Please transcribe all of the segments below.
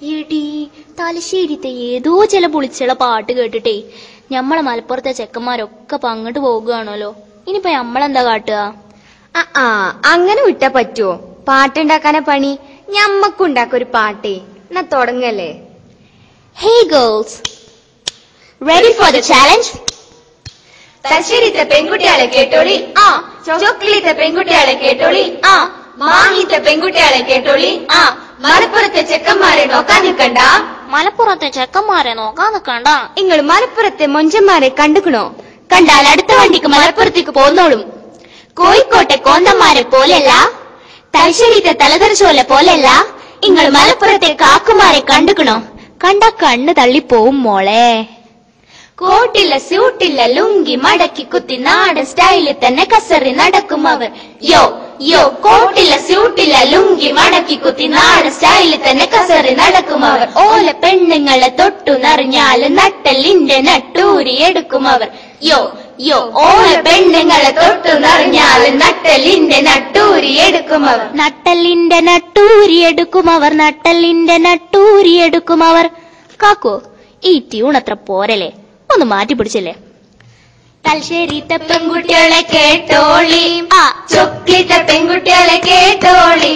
എടി തലശ്ശേരിത്തെ ഏതോ ചില പൊളിച്ചുള്ള പാട്ട് കേട്ടിട്ടേ ഞമ്മളെ മലപ്പുറത്തെ ചെക്കന്മാരൊക്കെ പങ്ങോട്ട് പോകുകയാണല്ലോ. ഇനിയിപ്പൊ ഞമ്മളെന്താ കാട്ടുക? അങ്ങനെ വിട്ടാ പറ്റുവോ? പാട്ടുണ്ടാക്കാനാ പണി. ഞമ്മക്കുണ്ടാക്കൊരു പാട്ടേ. എന്നാ തുടങ്ങല്ലേ? Hey girls, ready for the challenge? തലശ്ശേരിത്തെ പെൺകുട്ടികളെ കേട്ടോളി. ചോക്ലിത്തെ പെൺകുട്ടികളെ കേട്ടോളി. മാഹിത്തെ പെൺകുട്ടികളെ കേട്ടോളി. മലപ്പുറത്തെ ചെക്കന്മാരെ നോക്കാൻ നിക്കണ്ട. മലപ്പുറത്തെ ചെക്കന്മാരെ നോക്കാൻ നിക്കണ്ട. നിങ്ങൾ മലപ്പുറത്തെ മൊഞ്ചന്മാരെ കണ്ടുക്കണോ? കണ്ടാൽ അടുത്ത വണ്ടിക്ക് മലപ്പുറത്തേക്ക് പോന്നോളും. കോഴിക്കോട്ടെ കോന്തന്മാരെ പോലെയല്ല, തലശ്ശേരിത്തെ തലതെറിച്ചോലെ പോലെയല്ല. നിങ്ങൾ മലപ്പുറത്തെ കാക്കുമാരെ കണ്ടുക്കണോ? കണ്ട കണ്ണ് തള്ളിപ്പോവും മോളെ. കോട്ടില്ല സ്യൂട്ടില്ല ലുങ്കി മടക്കി കുത്തി നാടൻ സ്റ്റൈലിൽ തന്നെ കസറി നടക്കും അവർ. യോ യോ കോട്ടില്ല സ്യൂട്ടില്ല ലുങ്കി മടക്കി കുത്തി നാടൻ സ്റ്റൈലിൽ തന്നെ കസറി നടക്കും അവർ. ഓല പെണ്ണുങ്ങളെ തൊട്ടു നിറഞ്ഞാല് നട്ടലിന്റെ നട്ടൂരി എടുക്കും അവർ. യോ യോ ഓല പെണ്ണുങ്ങളെ തൊട്ടു നിറഞ്ഞാല് നട്ടലിന്റെ നട്ടൂരി എടുക്കും അവർ. നട്ടലിന്റെ നട്ടൂരി എടുക്കും അവർ. നട്ടലിന്റെ നട്ടൂരി എടുക്കും അവർ. കാക്കോ, ഈ ട്യൂൺ അത്ര പോരല്ലേ? ഒന്ന് മാറ്റി പിടിച്ചല്ലേ? തലശ്ശേരിത്തെ പെൺകുട്ടികളെ കേട്ടോളി. ചൊക്ലിത്തെ പെൺകുട്ടികളെ കേട്ടോളി.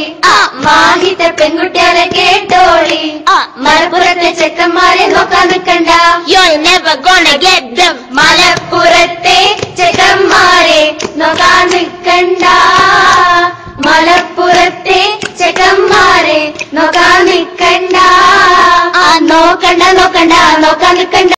മാഹിത്തെ പെൺകുട്ടികളെ കേട്ടോളി. മലപ്പുറത്തെ ചെക്കന്മാരെ നോക്കാൻ നിൽക്കണ്ട. You're never gonna get them. മലപ്പുറത്തെ ചെക്കന്മാരെ നോക്കാൻ നിൽക്കണ്ട. മലപ്പുറത്തെ ചെക്കന്മാരെ നോക്കാൻ നിൽക്കണ്ട. നോക്കണ്ട നോക്കണ്ട നോക്കാൻ നിൽക്കണ്ട.